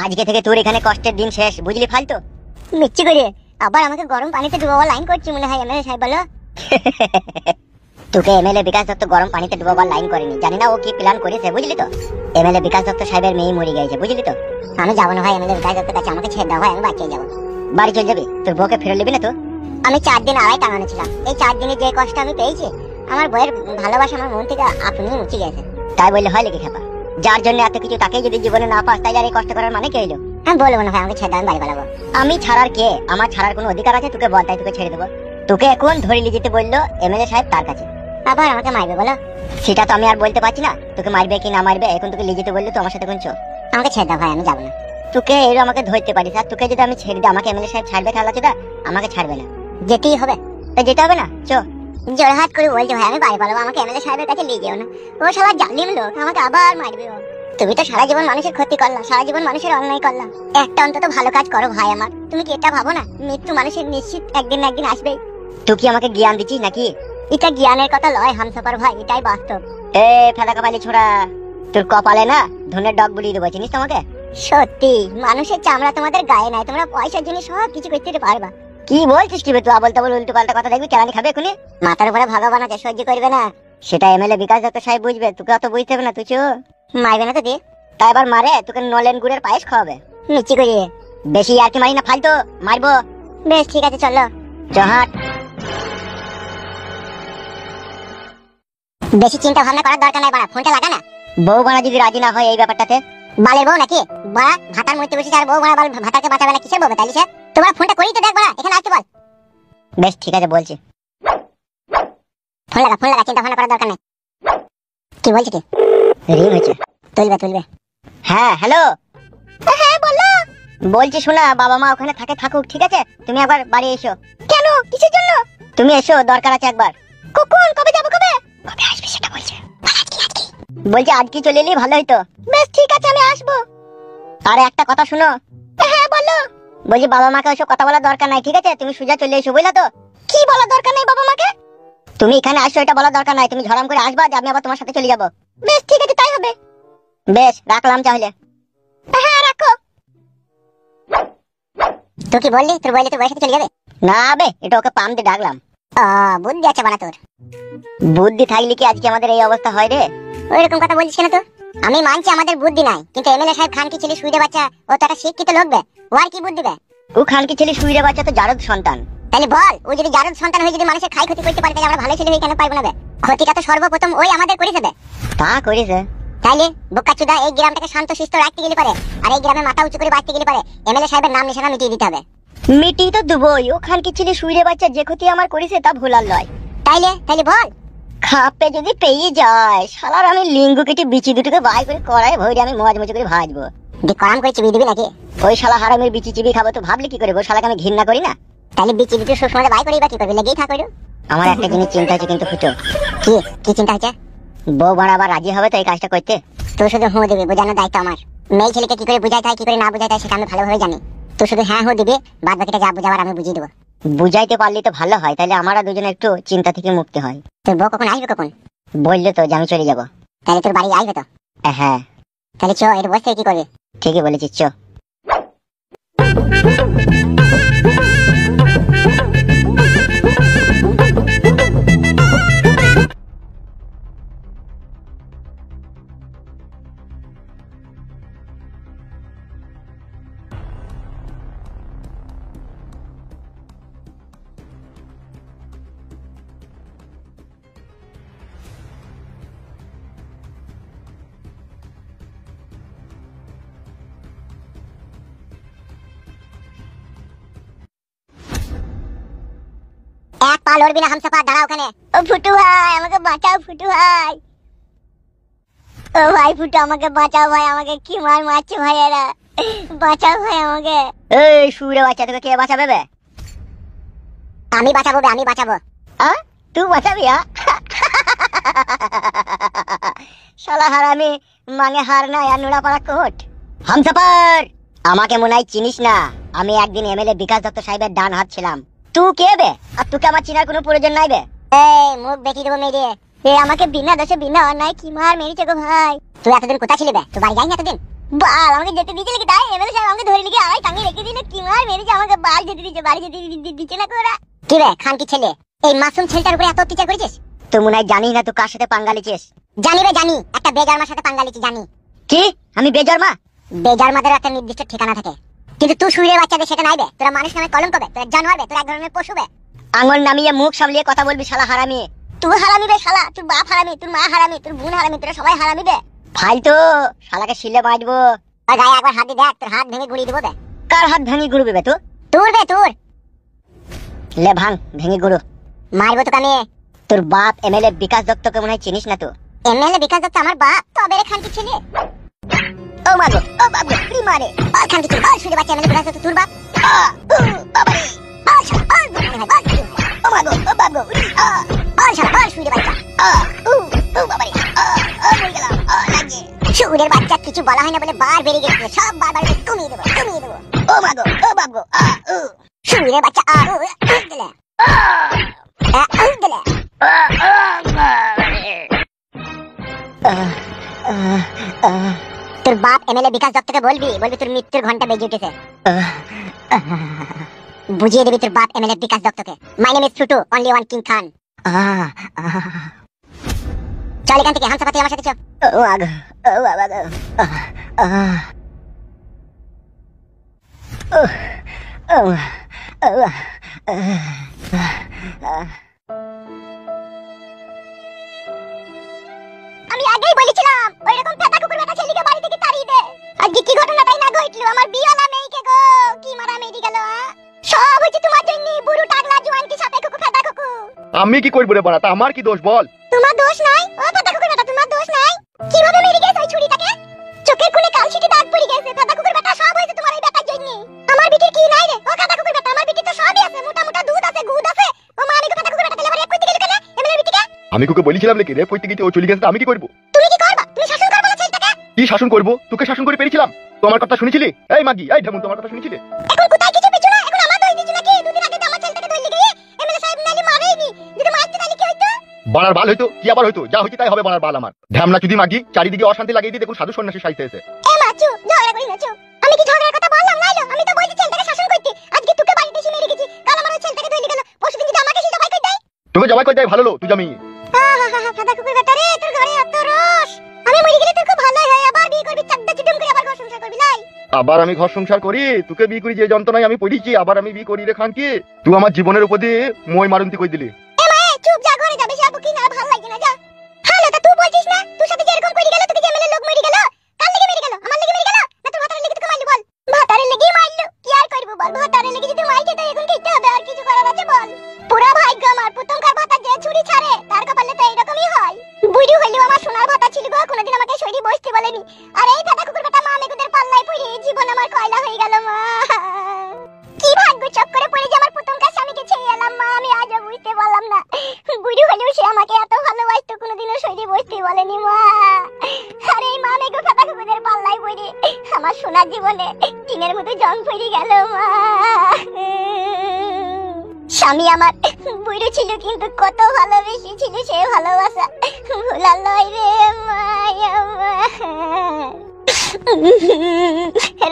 আজকে থেকে তোর এখানে কষ্টের দিন শেষ, বুঝলি ফালতু? মিচ্ছি করে আবার আমাকে গরম পানিতে ডুবাবার লাইন করছি মনে হয় এমএলএ সাহেব, বলো? তোকে এমএলএ বিকাশ দত্ত গরম পানিতে ডুবাবার লাইন করেনি, জানি না ও কি প্ল্যান করেছে, বুঝলি তো? এমএলএ বিকাশ দত্ত সাহেবের মেয়ে মরে গেছে, বুঝলি তো? আমি যাবো না ভাই এমএলএ বিকাশ দত্তের কাছে, আমাকে ছেড়ে দাও ভাই, আমি বাঁচিয়ে যাবো। বাড়ি চলে যাবি? তোর বউকে ফেরত নিবি না তো? আমি 4 দিন আড়াই টাঙানো ছিলাম, এই 4 দিনে যে কষ্ট আমি পেয়েছি, আমার বইয়ের ভালোবাসা আমার মন থেকে আপনি মুছে গেছে। তাই বললে হয় নাকি খেপা? যার জন্য এত কিছু তাকে যদি জীবনে না পাস, তাই আর এই কষ্ট করার মানে কি হইলো? আমি বলবো না ভাই, আমাকে ছেড়ে দাও, আমি বাড়ি পালাবো। আমি ছাড়ার কে? আমার ছাড়ার কোনো অধিকার আছে? তোকে বল, তাই তোকে ছেড়ে দেবো। তোকে এখন ধরে নিয়ে যেতে বললো এমএলএ সাহেব তার কাছে। আবার আমাকে মারবে বলো? সেটা তো আমি আর বলতে পারছি না, তোকে মারবে কি না মারবে। এখন তোকে নিয়ে যেতে বললো, তো আমার সাথে কোন চো? আমাকে ছেড়ে দাও ভাই, আমি যাবো না। তোকে এর আমাকে ধরতে পারিস, আর তোকে যদি আমি ছেড়ে দিই, আমাকে এমএলএ সাহেব ছাড়বে খেলা চোদা? আমাকে ছাড়বে না। যেতেই হবে। তা যেতে হবে না, চো। জোরে হাত করে বলছে ভাই আমি বাড়ি পালাবো, আমাকে এমএলএ সাহেবের কাছে নিয়ে যেও না। ও শালা জালিম লোক, আমাকে আবার মারবে ও। তুমি তো সারা জীবন মানুষের ক্ষতি করলা, সারা জীবন মানুষের অন্যায় করলা, একটা অন্তত ভালো কাজ করো ভাই আমার। তুমি কি এটা ভাবো না মৃত্যু মানুষের নিশ্চিত একদিন না একদিন আসবেই? তুই কি আমাকে জ্ঞান দিচ্ছিস নাকি? এটা জ্ঞানের কথা লয় হামসাফার ভাই, এটাই বাস্তব। এ ফেদা কপালি ছোড়া, তোর কপালে না ধনের ডগ বুলিয়ে দেবো, চিনিস তোমাকে? সত্যি মানুষের চামড়া তোমাদের গায়ে নাই, তোমরা পয়সার জন্য সব কিছু করতে পারবা। কি বলছিস কি বে তুই? আবল তাবল উল্টো পাল্টা কথা দেখবি, কেরানি খাবে এখনই। মাথার উপরে ভগবান আছে, সহ্য করবে না। সেটা এমএলএ বিকাশ দত্ত সাহেব বুঝবে, তোকে অত বুঝতে হবে না, তুই চো। মারবে না তো দিয়ে? তাই এবার মারে, তোকে নলেন গুড়ের পায়েস খাওয়াবে। মিচ্ছি করিয়ে বেশি আর কি মারি না, ফালতু মারবো। বেশ ঠিক আছে চলো। জহাট। বেশি চিন্তা ভাবনা করার দরকার নাই, বাড়া ফোনটা লাগা না। বউ বানা যদি রাজি না হয় এই ব্যাপারটাতে? বালের বউ নাকি বাড়া? ভাতার মধ্যে বসে আর বউ বাড়া ভাতাকে বাঁচাবে না, কিসের বউ তাইলে? তোমার ফোনটা করি তো দেখ বাড়া, এখানে আসতে বল। বেশ ঠিক আছে বলছি। ফোন লাগা, চিন্তা ভাবনা করার দরকার নেই। কি বলছি কি? রিং হয়েছে, তুলবে। হ্যাঁ হ্যালো। হ্যাঁ বলো। বলছি শোনা, বাবা মা ওখানে থাকে, থাকুক, ঠিক আছে? তুমি একবার বাড়ি এসো। কেন, কিসের জন্য? তুমি এসো, দরকার আছে একবার। কখন, কবে যাবো, কবে আসবে সেটা বলছে। বলছি আজকে চলে এলি ভালো হইতো। বেশ ঠিক আছে আমি আসবো। আর একটা কথা শুনো। হ্যাঁ বলো। বলছি বাবা মাকে ওসব কথা বলার দরকার নাই, ঠিক আছে? তুমি সোজা চলে এসো, বুঝলা তো? কি বলার দরকার নেই বাবা মাকে? তুমি এখানে আসো, এটা বলার দরকার নাই। তুমি ঝড়াম করে আসবা, যে আমি আবার তোমার সাথে চলে যাবো। বেশ ঠিক আছে তাই হবে। বেশ রাখলাম তাহলে। হ্যাঁ রাখো। তুই কি বললি? তোর বললি তোর বয়সে চলে যাবে? না বে, এটা ওকে পাম দিয়ে ডাকলাম। বুদ্ধি আছে বানা তোর। বুদ্ধি থাকলে কি আজকে আমাদের এই অবস্থা হয় রে? ওইরকম কথা বলছিস কেন তো? আমি মানছি আমাদের বুদ্ধি নাই, কিন্তু এমএলএ সাহেব খান কি ছেলে সুইরে বাচ্চা, ও তো একটা শিক্ষিত লোক বে, ও আর কি বুদ্ধি বে? ও খান কি ছেলে সুইরে বাচ্চা তো জারদ সন্তান। তাহলে বল, ও যদি জারদ সন্তান হয়ে যদি মানুষের খাই ক্ষতি করতে পারে, তাহলে আমরা ভালো ছেলে হয়ে কেন পারবো না বে? ক্ষতিটা তো সর্বপ্রথম ওই আমাদের করেছে বে। তা করেছে? তাইলে বোকাচুদা এই গ্রামটাকে শান্ত শিষ্ট রাখতে গেলে পারে, আর এই গ্রামে মাথা উঁচু করে বাঁচতে গেলে পারে এমএলএ সাহেবের নাম নিশানা মিটিয়ে দিতে হবে। মিটি তো দেবই, ও খান কি ছেলে সুইরে বাচ্চা যে ক্ষতি আমার করেছে তা ভুলার লয়। তাইলে বল। খাপে যদি পেয়ে যায়, শালার আমি লিঙ্গু কেটে বিচি দুটোকে বাই করে কড়াই ভরে আমি মজ মজ করে ভাজবো। করাম করে চিবি দিবি নাকি? ওই শালা হারামের বিচি চিবি খাবো তো ভাবলি কি করে? ওই শালাকে আমি ঘৃণা করি না। তাহলে বিচি দুটো সবসময় বাই করি বা কি করবি, লেগেই থাকো। আমার একটা জিনিস চিন্তা হচ্ছে কিন্তু ফুটো। কি চিন্তা হচ্ছে? বউ বাড়া আবার রাজি হবে তো এই কাজটা করতে? তুই শুধু হু দিবি, বোঝানোর দায়িত্ব আমার। মেয়ে ছেলেকে কি করে বুঝাইতে হয়, কি করে না বুঝাইতে হয় সেটা আমি ভালোভাবে জানি। তুই শুধু হ্যাঁ হু দিবি, বাদ বাকিটা যা বুঝাবার আমি বুঝিয়ে দেবো। বুঝাইতে পারলি তো ভালো হয়, তাহলে আমরা দুজনে একটু চিন্তা থেকে মুক্তি হয়। তোর বউ কখন আসবে, কখন? বললো তো যে আমি চলে যাবো। তাহলে তোর বাড়ি আসবে তো? হ্যাঁ। তাহলে চো, এটা বসে কি করবে? ঠিকই বলেছিস, চো। এক পা লড়বি না হামসাফা, দাঁড়া ওখানে। ও ফুটু ভাই আমাকে বাঁচাও, ফুটু ভাই। ও ভাই ফুটু আমাকে বাঁচাও ভাই, আমাকে কি মার মারছে ভাই এরা, বাঁচাও ভাই আমাকে। এই সুরে বাচ্চা, তোকে কে বাঁচাবে বে? আমি বাঁচাবো বে, আমি বাঁচাবো। তুই বাঁচাবি? শালা হারামি, মাঙে হার নাই আর নুড়া পাড়া কোট। হামসাফার, আমাকে মনে হয় চিনিস না। আমি একদিন এমএলএ বিকাশ দত্ত সাহেবের ডান হাত ছিলাম। তুই কে বে? আর তোকে আমার চিনার কোনো প্রয়োজন নাই বে। এই মুখ বেঁকিয়ে দেবো মেরে। আমাকে বিনা দোষে বিনা অন্যায় কি মার মেরেছে গো ভাই। তুই এতদিন কোথায় ছিলি বে? তুই বাড়ি যাইনি এতদিন? বাল আমাকে যেতে দিচ্ছে নাকি? তাই এমএলএ সাহেব আমাকে ধরে লিখে আড়াই টাঙিয়ে রেখে দিল। কি মার মেরেছে আমাকে, বাল যেতে দিচ্ছে, বাড়ি যেতে দিচ্ছে না কোরা। কি রে খান কি ছেলে, এই মাসুম ছেলেটার উপরে এত অত্যাচার করেছিস? তুই মনে হয় জানি না তুই কার সাথে পাঙ্গা লিছিস। জানি রে জানি, একটা বেজারমার সাথে পাঙ্গা লিছি জানি। কি আমি বেজন্মা? বেজারমাদের একটা নির্দিষ্ট ঠিকানা থাকে, কিন্তু তুই শুয়ে বাচ্চাদের সেটা নাই বে। তোরা মানুষ নামে কলঙ্ক বে, তোরা জানোয়ার বে, তোরা এক ধরনের পশু বে। আঙুল নামিয়ে মুখ সামলিয়ে কথা বলবি শালা হারামি। তুই হারামি বে শালা, তোর বাপ হারামি, তোর মা হারামি, তোর বোন হারামি, তোরা সবাই হারামি বে। ফালতু শালাকে শিলে মারবো। আর গায়ে একবার হাত দিয়ে দেখ, তোর হাত ভেঙে গুড়িয়ে দেবো বে। কার হাত ভেঙে গুড়বে বে তুই? তোর বে তোর। লে ভাঙ ভেঙে গুড়ো। মারবো তোকে আমি। তোর বাপ এমএলএ বিকাশ দত্তকে মনে হয় চিনিস না তুই? এমএলএ বিকাশ দত্ত আমার বাপ? তবে রে খান কি ছেলে। ও মাগো ও বাবু কি মারে। বাল খান কি ছেলে, বাল শুয়ে বাচ্চা এমএলএ বিকাশ দত্ত তোর বাপ? বাবা রে। বাল শালা, বাল মনে হয় বাল। ও মাগো ও বাবু বাল শালা, বাল শুয়ে বাচ্চা। ও বাবা রে। মরে গেলাম লাগে। শুয়ের বাচ্চা কিছু বলা হয় না বলে বার বেরিয়ে গেছে, সব বারবার কমিয়ে দেবো কমিয়ে দেবো। ও মাগো ও বাবু শুয়ের বাচ্চা দিলে দিলে। তোর বাপ এমএলএ বিকাশ দত্তকে বলবি, বলবি তোর মৃত্যুর ঘন্টা বেজে উঠেছে। বুঝিয়ে দিবি তোর বাপ এমএলএ বিকাশ দত্তকে। My name is Fluto, only one king Khan. চল এখান থেকে, হামসাপাতি আমার সাথে চল। ও মাগো ও বাবা গো। আমি আগেই বলেছিলাম ওই রকম পেটা কুকুর বেটা ছেলেকে বাড়ি থেকে তাড়িয়ে দে। আজকে কি ঘটনাটাই না ঘটলো, আমার বিয়ালা মেয়েকে গো কি মারা মেরে গেল। সব হচ্ছে তোমার জন্য, বুড়ো টাকলা জোয়ানকে সাথে কুকু পেটা কুকু। আমি কি করব রে বাড়া, তা আমার কি দোষ বল? তোমার দোষ নাই ও পেটা কুকুর বেটা, তোমার দোষ নাই। কিভাবে মেরে গেছে ওই ছুরিটাকে? চোখের কোণে কালশিটে দাগ পড়ে গেছে। পেটা কুকুর বেটা সব হয়েছে তোমার এই বেটার জন্য। আমার বিটির কি নাই রে ও পেটা কুকুর বেটা? আমার বিটির তো সবই আছে, মোটা মোটা দুধ আছে, গুদ আছে। ও মা আমি পেটা কুকুর বেটা তেলে রেপ করতে গেল কেন এমএলএ বিটিকে? আমি তোকে বলেছিলাম নাকি রে পইতে গিয়ে ও চলে গেছে, আমি কি করব? তুমি কি করবা? তুমি শাসন করবা না ছেলেটাকে? কি শাসন করব? তোকে শাসন করে পেরেছিলাম? তো আমার কথা শুনেছিলি? এই মাগি এই ঢামুন, তোমার কথা শুনেছিলি? এখন কোথায় কিছু পিছু না, এখন আমার দোষ দিচ্ছ নাকি? দুদিন আগে তো আমার ছেলেটাকে ধরে গিয়ে এমএলএ সাহেব নালি মারেনি, যদি মারতে তাহলে কি হইতো? বাড়ার বাল হইতো কি আবার হইতো, যা হইছে তাই হবে বাড়ার বাল আমার। ঢামনা চুদি মাগি চারিদিকে অশান্তি লাগিয়ে দিয়ে দেখুন সাধু সন্ন্যাসী সাইতে এসে। এ মা চুপ, ঝগড়া করি না চুপ। আমি কি ঝগড়ার কথা বললাম নাইলো? আমি তো বলছি ছেলেটাকে শাসন করতে। আজকে তোকে বাড়িতে এসে মেরে গেছি, কাল আমার ওই ছেলেটাকে ধরে গেল, পরশুদিন যদি আমাকে সেটা বাই করে দেয়। তোকে জবাই করে দেয় ভালো লো তুই জামি। ফাদা কুকুর বেটা রে, তোর ঘরে এত রস। আমি মরে গেলে তোর খুব ভালো হয়, আবার বিয়ে করবি, চারটা চুদুম করে আবার ঘর সংসার করবি লাই। আবার আমি ঘর সংসার করি, তোকে বিয়ে করি যে যন্ত্রণায় আমি পড়িছি, আবার আমি বিয়ে করি রে খান কি? তুই আমার জীবনের উপর দিয়ে মই মারন্তি কই দিলি। এ মা চুপ, যা ঘরে যাবে, সে কি না ভালো লাগে না, যা। হ্যালো তা তুই বলছিস না তোর সাথে যে এরকম করে গেল, তোকে যে এমএলএ লোক মেরে গেল, কার লেগে মেরে গেল? আমার লেগে মেরে গেল না তোর ভাতারের লেগে তোকে মারলি বল? ভাতারের লেগে মারলো, কি আর করব বল? ভাতারের লেগে যদি মারছে তো এখন খেতে হবে, আর কিছু করার আছে বল? পুরা ভাগ্য আমার, প্রথমকার ভাতা যে ছুরি ছাড়ে তার কপালে তো এইরকমই হয়। বুড়ি হইলেও আমার সোনার ভাতা ছিল গো, কোনোদিন আমাকে শরীরে বসতে বলেনি। আর এই ফাদা কুকুর বেটা মা মেয়েদের পাল্লায় পড়ে জীবন আমার কয়লা হয়ে গেল মা। কি ভাগ্য চক্করে পড়ে যে আমার প্রথমকার স্বামীকে ছেড়ে এলাম মা, আমি আজও বুঝতে পারলাম না। বুড়ি হলেও সে আমাকে এত ভালোবাসতো, কোনোদিনও শরীরে বসতে বলেনি মা। আর এই মা মেয়েকে ফাদা কুকুরের পাল্লায় পড়ে আমার সোনার জীবনে টিনের মতো জং পড়ে গেল মা। স্বামী আমার বুড়ো ছিল কিন্তু কত ভালোবেসে ছিল সে ভালোবাসা ভোলার লয় রে মায়া।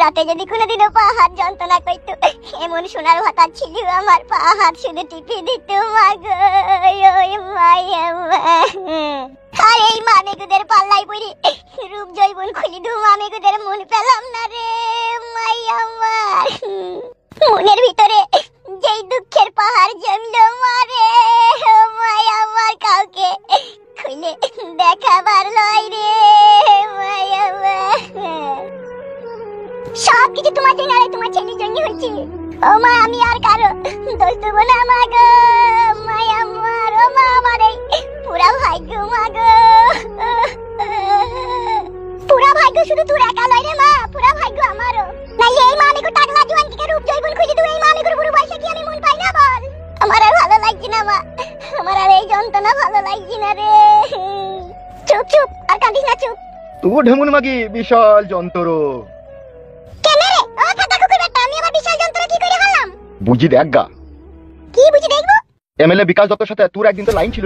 রাতে যদি কোনোদিনও পা হাত যন্ত্রণা করতো, এমন সোনার ভাতা ছিল আমার, পা হাত শুধু টিপে দিত মা গো ওই মায়া। আর এই মামেগুদের পাল্লাই পড়ে রূপ জৈবন খুলি দু মামেগুদের মন পেলাম না রে মায়া আমার। মনের ভিতরে যেই দুঃখের পাহাড় জমলো মারে মায়া আমার, কাউকে খুলে দেখাবার লয় রে মায়া। সব কিছু তোমার জন্য আর তোমার ছেলের জন্য হচ্ছে ও মা। আমি আর কারো দোষ দেবো না মা গো মায়া আমার। ও মা আমার এই পুরা ভাগ্য মা গো, পুরা ভাগ্য শুধু তোর একা লয় রে মা, পুরা ভাগ্য আমারও। নাইলে এই মা আমি টাকলা জোয়ানকে রূপ জৈবন খুঁজে তুই এই মা আমি বুড়ো বয়সে কি আমি মন পাই না বল? আমার আর ভালো লাগছে না মা, আমার আর এই যন্ত্রণা ভালো লাগছে না রে। চুপ চুপ, আর কাঁদিস না চুপ। তুই ঢেমুন মাগি বিশাল যন্ত্র। কেন রে ও ফাটা কুকুর বেটা, আমি আবার বিশাল যন্ত্র কি করে হলাম? বুঝি দেখ গা। কি বুঝি দেখবো? এমএলএ বিকাশ দত্তর সাথে তোর একদিন তো লাইন ছিল।